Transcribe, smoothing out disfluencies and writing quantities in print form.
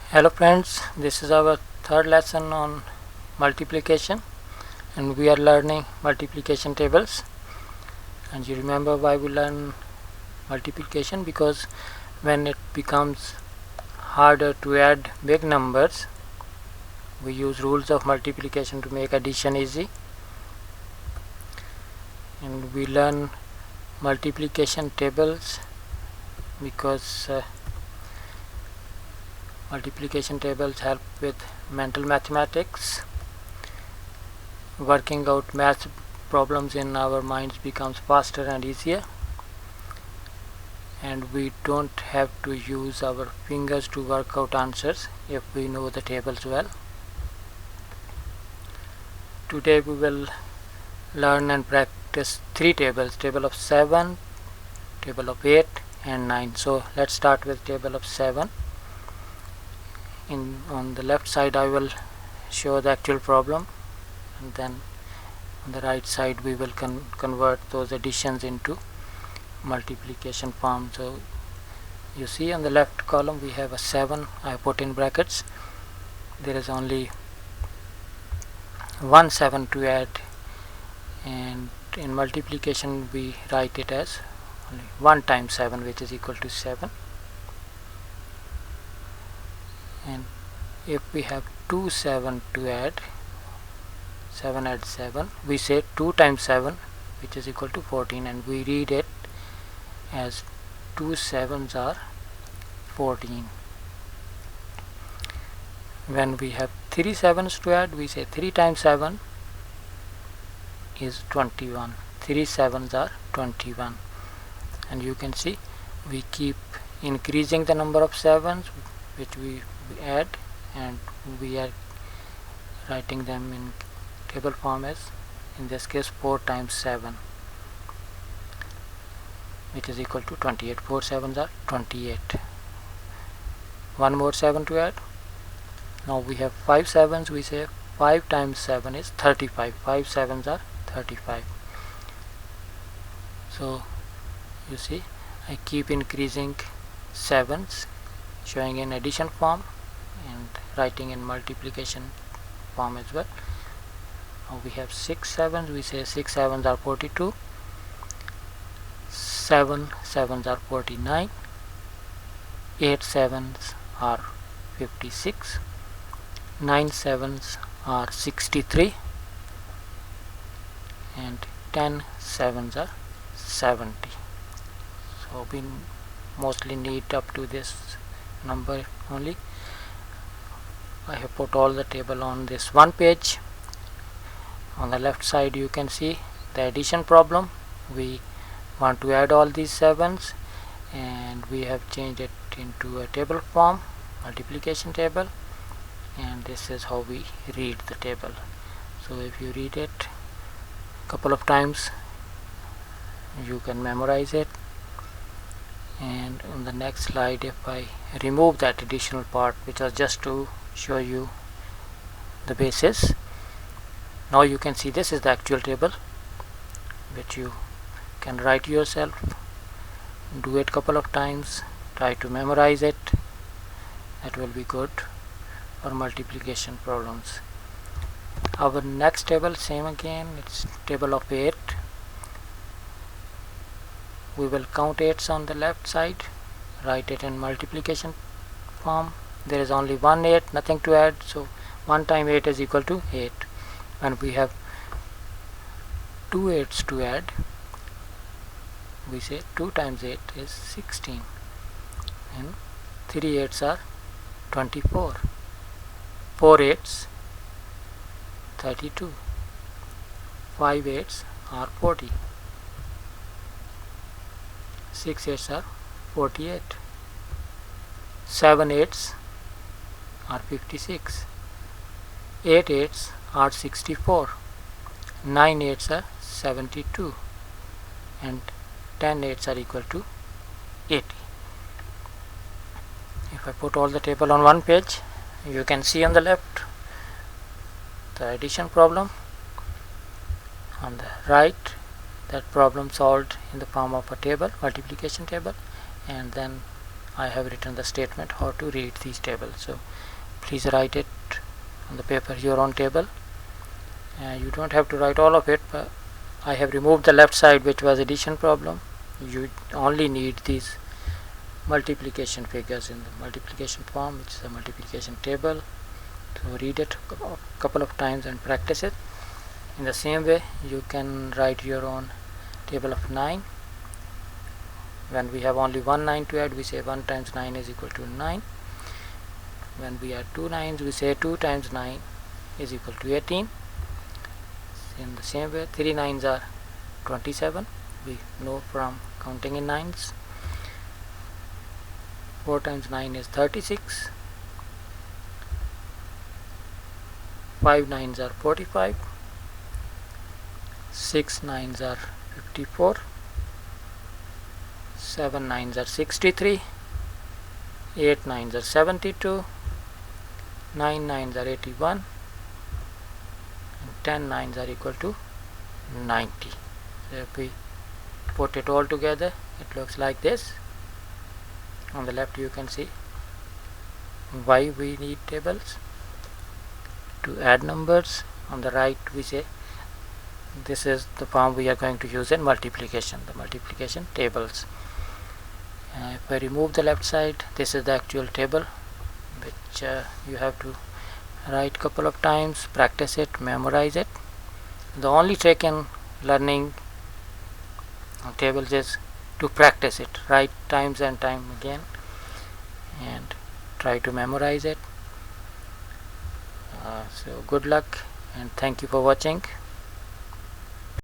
Hello friends, this is our third lesson on multiplication and we are learning multiplication tables. And you remember why we learn multiplication? Because when it becomes harder to add big numbers, we use rules of multiplication to make addition easy. And we learn multiplication tables because multiplication tables help with mental mathematics. Working out math problems in our minds becomes faster and easier, and we don't have to use our fingers to work out answers if we know the tables well. Today we will learn and practice three tables: table of 7, table of 8 and 9. So let's start with table of 7. On the left side I will show the actual problem, and then on the right side we will convert those additions into multiplication form. So you see on the left column we have a 7. I put in brackets. There is only one 7 to add, and in multiplication we write it as only 1 times 7, which is equal to 7. And if we have 2 7 to add, 7 adds 7, we say 2 times 7, which is equal to 14, and we read it as 2 7s are 14. When we have 3 7s to add, we say 3 times 7 is 21. 3 7s are 21, and you can see we keep increasing the number of 7s which we add, and we are writing them in table form as, in this case, 4 times 7, which is equal to 28. 4 7s are 28. One more 7 to add. Now we have 5 7s. We say 5 times 7 is 35. 5 7s are 35. So you see I keep increasing 7s, showing in addition form and writing in multiplication form as well. Now we have 6 7s. We say 6 7s are 42. 7 7s are 49. 8 7s are 56. 9 7s are 63, and 10 7s are 70. So we mostly need up to this number only. I have put all the table on this one page. On the left side you can see the addition problem. We want to add all these 7s, and we have changed it into a table form, multiplication table, and this is how we read the table. So if you read it a couple of times, you can memorize it. And on the next slide, if I remove that additional part, which was just to show you the basis, now you can see this is the actual table, which you can write yourself. Do it couple of times, try to memorize it. That will be good for multiplication problems. Our next table, same again, it's table of 8. We will count 8s on the left side, write it in multiplication form. There is only one 8, nothing to add, so 1 times 8 is equal to 8. And we have 2 8s to add. We say 2 times 8 is 16, and 3 8s are 24. 4 8s 32. 5 8s are 40. 6 8s are 48. 7 8s are 56. 8 8s are 64. 9 8s are 72, and 10 8s are equal to 80. If I put all the table on one page, you can see on the left the addition problem, on the right that problem solved in the form of a table, multiplication table, and then I have written the statement how to read these tables. So please write it on the paper, your own table. You don't have to write all of it, but I have removed the left side, which was addition problem. You only need these multiplication figures in the multiplication form, which is a multiplication table. So read it a couple of times and practice it. In the same way, you can write your own table of 9. When we have only one 9 to add, we say 1 times 9 is equal to 9. When we add 2 9s, we say 2 times 9 is equal to 18. In the same way, 3 9s are 27. We know from counting in 9s. 4 times 9 is 36. 5 9s are 45. 6 9s are 54. 7 9s are 63. 8 9s are 72. 9 9s are 81. And 10 9s are equal to 90. So if we put it all together, it looks like this. On the left you can see why we need tables to add numbers. On the right we say this is the form we are going to use in multiplication, the multiplication tables. If I remove the left side, this is the actual table, which you have to write couple of times, practice it, memorize it. The only trick in learning tables is to practice it, write times and time again, and try to memorize it. So good luck and thank you for watching.